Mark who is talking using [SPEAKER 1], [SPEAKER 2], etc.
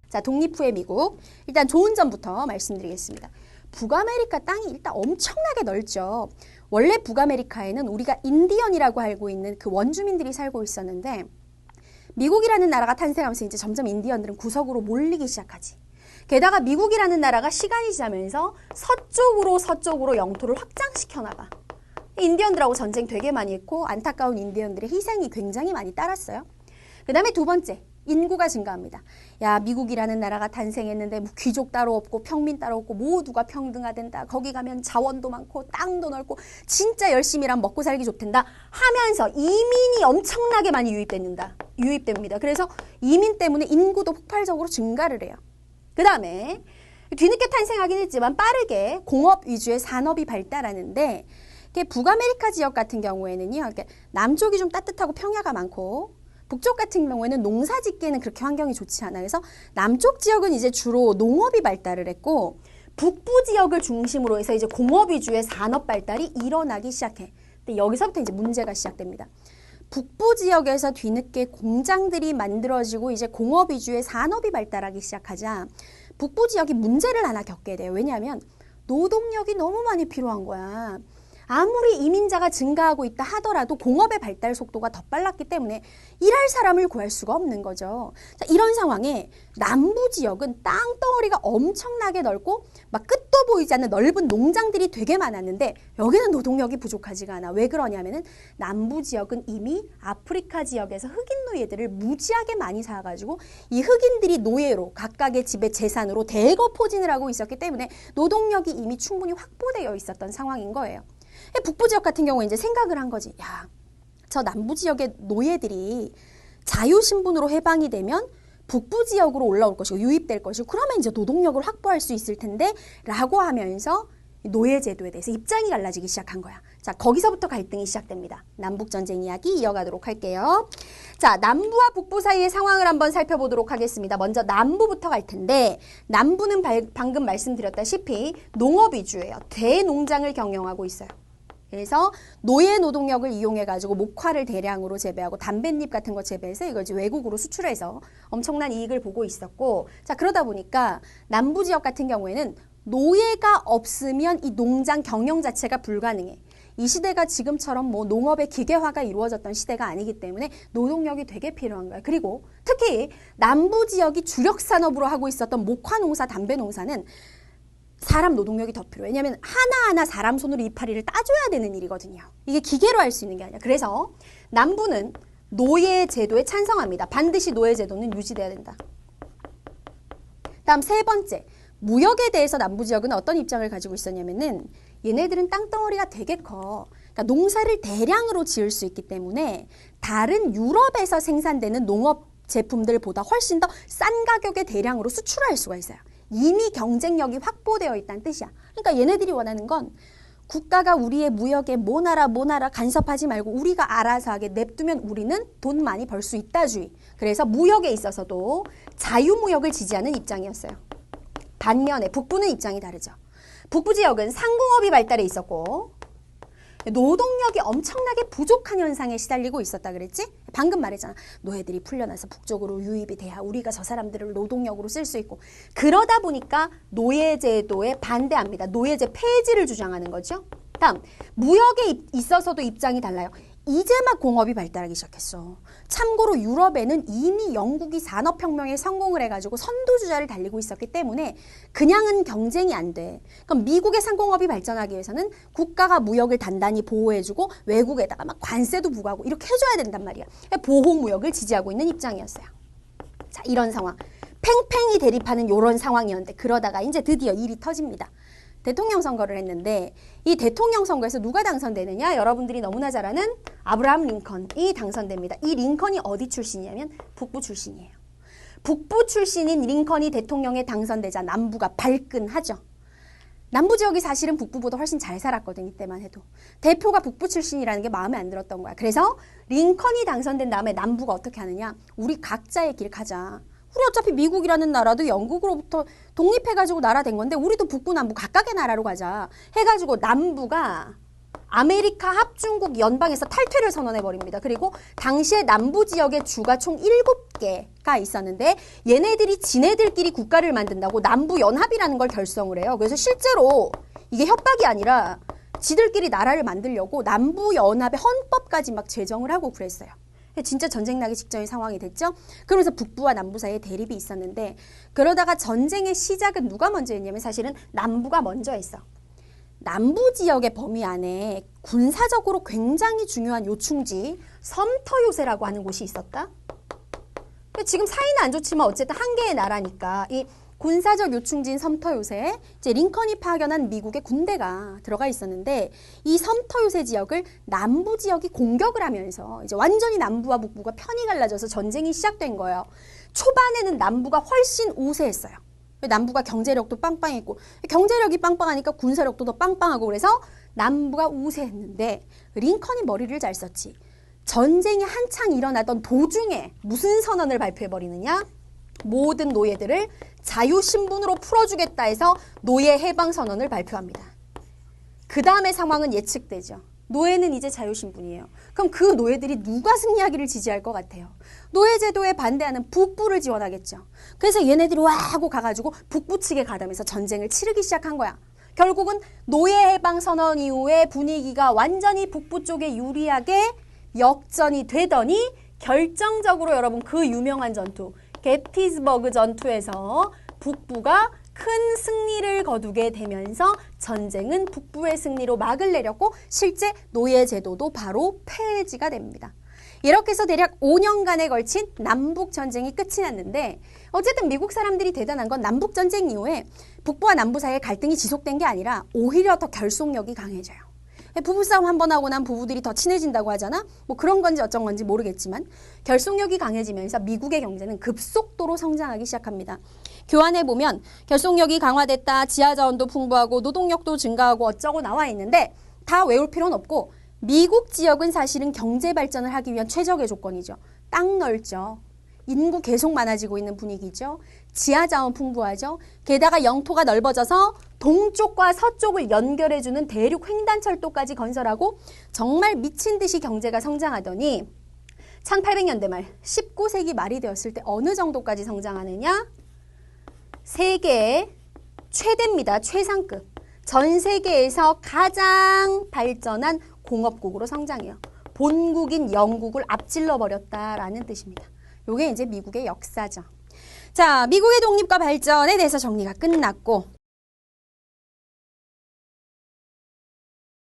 [SPEAKER 1] 자, 독립 후의 미국. 일단 좋은 점부터 말씀드리겠습니다. 북아메리카 땅이 일단 엄청나게 넓죠. 원래 북아메리카에는 우리가 인디언이라고 알고 있는 그 원주민들이 살고 있었는데 미국이라는 나라가 탄생하면서 이제 점점 인디언들은 구석으로 몰리기 시작하지. 게다가 미국이라는 나라가 시간이 지나면서 서쪽으로 영토를 확장시켜 나가. 인디언들하고 전쟁 되게 많이 했고 안타까운 인디언들의 희생이 굉장히 많이 따랐어요. 그 다음에 두 번째, 인구가 증가합니다. 야, 미국이라는 나라가 탄생했는데 뭐 귀족 따로 없고 평민 따로 없고 모두가 평등하된다. 거기 가면 자원도 많고 땅도 넓고 진짜 열심히 일하면 먹고 살기 좋단다 하면서 이민이 엄청나게 많이 유입됩니다. 그래서 이민 때문에 인구도 폭발적으로 증가를 해요. 그 다음에 뒤늦게 탄생하긴 했지만 빠르게 공업 위주의 산업이 발달하는데 북아메리카 지역 같은 경우에는요, 남쪽이 좀 따뜻하고 평야가 많고 북쪽 같은 경우에는 농사 짓기에는 그렇게 환경이 좋지 않아요. 그래서 남쪽 지역은 이제 주로 농업이 발달을 했고 북부 지역을 중심으로 해서 이제 공업 위주의 산업 발달이 일어나기 시작해. 근데 여기서부터 이제 문제가 시작됩니다. 북부 지역에서 뒤늦게 공장들이 만들어지고 이제 공업 위주의 산업이 발달하기 시작하자 북부 지역이 문제를 하나 겪게 돼요. 왜냐하면 노동력이 너무 많이 필요한 거야. 아무리 이민자가 증가하고 있다 하더라도 공업의 발달 속도가 더 빨랐기 때문에 일할 사람을 구할 수가 없는 거죠. 자, 이런 상황에 남부 지역은 땅덩어리가 엄청나게 넓고 막 끝도 보이지 않는 넓은 농장들이 되게 많았는데 여기는 노동력이 부족하지가 않아. 왜 그러냐면은 남부 지역은 이미 아프리카 지역에서 흑인 노예들을 무지하게 많이 사가지고 이 흑인들이 노예로 각각의 집의 재산으로 대거 포진을 하고 있었기 때문에 노동력이 이미 충분히 확보되어 있었던 상황인 거예요. 북부 지역 같은 경우에 이제 생각을 한 거지. 야, 저 남부 지역의 노예들이 자유신분으로 해방이 되면 북부 지역으로 올라올 것이고 유입될 것이고 그러면 이제 노동력을 확보할 수 있을 텐데 라고 하면서 노예제도에 대해서 입장이 갈라지기 시작한 거야. 자, 거기서부터 갈등이 시작됩니다. 남북전쟁 이야기 이어가도록 할게요. 자, 남부와 북부 사이의 상황을 한번 살펴보도록 하겠습니다. 먼저 남부부터 갈 텐데 남부는 방금 말씀드렸다시피 농업 위주예요. 대농장을 경영하고 있어요. 그래서 노예 노동력을 이용해가지고 목화를 대량으로 재배하고 담뱃잎 같은 거 재배해서 이걸 이제 외국으로 수출해서 엄청난 이익을 보고 있었고, 자, 그러다 보니까 남부 지역 같은 경우에는 노예가 없으면 이 농장 경영 자체가 불가능해. 이 시대가 지금처럼 뭐 농업의 기계화가 이루어졌던 시대가 아니기 때문에 노동력이 되게 필요한 거야. 그리고 특히 남부 지역이 주력 산업으로 하고 있었던 목화 농사, 담배 농사는 사람 노동력이 더 필요해. 왜냐하면 하나하나 사람 손으로 이파리를 따줘야 되는 일이거든요. 이게 기계로 할 수 있는 게 아니야. 그래서 남부는 노예 제도에 찬성합니다. 반드시 노예 제도는 유지돼야 된다. 다음 세 번째, 무역에 대해서 남부 지역은 어떤 입장을 가지고 있었냐면은 얘네들은 땅덩어리가 되게 커. 그러니까 농사를 대량으로 지을 수 있기 때문에 다른 유럽에서 생산되는 농업 제품들보다 훨씬 더 싼 가격에 대량으로 수출할 수가 있어요. 이미 경쟁력이 확보되어 있다는 뜻이야. 그러니까 얘네들이 원하는 건 국가가 우리의 무역에 뭐나라 간섭하지 말고 우리가 알아서 하게 냅두면 우리는 돈 많이 벌 수 있다주의. 그래서 무역에 있어서도 자유무역을 지지하는 입장이었어요. 반면에 북부는 입장이 다르죠. 북부 지역은 상공업이 발달해 있었고 노동력이 엄청나게 부족한 현상에 시달리고 있었다 그랬지? 방금 말했잖아. 노예들이 풀려나서 북쪽으로 유입이 돼야 우리가 저 사람들을 노동력으로 쓸 수 있고 그러다 보니까 노예제도에 반대합니다. 노예제 폐지를 주장하는 거죠. 다음, 무역에 있어서도 입장이 달라요. 이제 막 공업이 발달하기 시작했어. 참고로 유럽에는 이미 영국이 산업혁명에 성공을 해가지고 선두주자를 달리고 있었기 때문에 그냥은 경쟁이 안 돼. 그럼 미국의 상공업이 발전하기 위해서는 국가가 무역을 단단히 보호해주고 외국에다가 막 관세도 부과하고 이렇게 해줘야 된단 말이야. 보호무역을 지지하고 있는 입장이었어요. 자, 이런 상황. 팽팽히 대립하는 이런 상황이었는데 그러다가 이제 드디어 일이 터집니다. 대통령 선거를 했는데 이 대통령 선거에서 누가 당선되느냐? 여러분들이 너무나 잘 아는 아브라함 링컨이 당선됩니다. 이 링컨이 어디 출신이냐면 북부 출신이에요. 북부 출신인 링컨이 대통령에 당선되자 남부가 발끈하죠. 남부 지역이 사실은 북부보다 훨씬 잘 살았거든, 이때만 해도. 대표가 북부 출신이라는 게 마음에 안 들었던 거야. 그래서 링컨이 당선된 다음에 남부가 어떻게 하느냐? 우리 각자의 길 가자. 우리 어차피 미국이라는 나라도 영국으로부터 독립해가지고 나라 된 건데 우리도 북부 남부 각각의 나라로 가자 해가지고 남부가 아메리카 합중국 연방에서 탈퇴를 선언해버립니다. 그리고 당시에 남부 지역의 주가 총 7개가 있었는데 얘네들이 지네들끼리 국가를 만든다고 남부연합이라는 걸 결성을 해요. 그래서 실제로 이게 협박이 아니라 지들끼리 나라를 만들려고 남부연합의 헌법까지 막 제정을 하고 그랬어요. 진짜 전쟁 나기 직전의 상황이 됐죠. 그러면서 북부와 남부 사이에 대립이 있었는데 그러다가 전쟁의 시작은 누가 먼저 했냐면 사실은 남부가 먼저 했어. 남부 지역의 범위 안에 군사적으로 굉장히 중요한 요충지 섬터요새라고 하는 곳이 있었다. 지금 사이는 안 좋지만 어쨌든 한 개의 나라니까 이 군사적 요충지인 섬터요새에 이제 링컨이 파견한 미국의 군대가 들어가 있었는데 이 섬터요새 지역을 남부 지역이 공격을 하면서 이제 완전히 남부와 북부가 편이 갈라져서 전쟁이 시작된 거예요. 초반에는 남부가 훨씬 우세했어요. 남부가 경제력도 빵빵했고 경제력이 빵빵하니까 군사력도 더 빵빵하고 그래서 남부가 우세했는데 링컨이 머리를 잘 썼지. 전쟁이 한창 일어나던 도중에 무슨 선언을 발표해버리느냐? 모든 노예들을 자유신분으로 풀어주겠다 해서 노예 해방 선언을 발표합니다. 그 다음의 상황은 예측되죠. 노예는 이제 자유신분이에요. 그럼 그 노예들이 누가 승리하기를 지지할 것 같아요? 노예제도에 반대하는 북부를 지원하겠죠. 그래서 얘네들이 와 하고 가가지고 북부 측에 가담해서 전쟁을 치르기 시작한 거야. 결국은 노예 해방 선언 이후에 분위기가 완전히 북부 쪽에 유리하게 역전이 되더니 결정적으로 여러분 그 유명한 전투 게티스버그 전투에서 북부가 큰 승리를 거두게 되면서 전쟁은 북부의 승리로 막을 내렸고 실제 노예제도도 바로 폐지가 됩니다. 이렇게 해서 대략 5년간에 걸친 남북전쟁이 끝이 났는데 어쨌든 미국 사람들이 대단한 건 남북전쟁 이후에 북부와 남부 사이의 갈등이 지속된 게 아니라 오히려 더 결속력이 강해져요. 부부싸움 한 번 하고 난 부부들이 더 친해진다고 하잖아? 뭐 그런 건지 어쩐 건지 모르겠지만 결속력이 강해지면서 미국의 경제는 급속도로 성장하기 시작합니다. 교환해 보면 결속력이 강화됐다, 지하자원도 풍부하고 노동력도 증가하고 어쩌고 나와 있는데 다 외울 필요는 없고 미국 지역은 사실은 경제 발전을 하기 위한 최적의 조건이죠. 땅 넓죠. 인구 계속 많아지고 있는 분위기죠. 지하자원 풍부하죠. 게다가 영토가 넓어져서 동쪽과 서쪽을 연결해주는 대륙 횡단철도까지 건설하고 정말 미친 듯이 경제가 성장하더니 1800년대 말 19세기 말이 되었을 때 어느 정도까지 성장하느냐? 세계의 최대입니다. 최상급. 전 세계에서 가장 발전한 공업국으로 성장해요. 본국인 영국을 앞질러 버렸다라는 뜻입니다. 요게 이제 미국의 역사죠. 자, 미국의 독립과 발전에 대해서 정리가 끝났고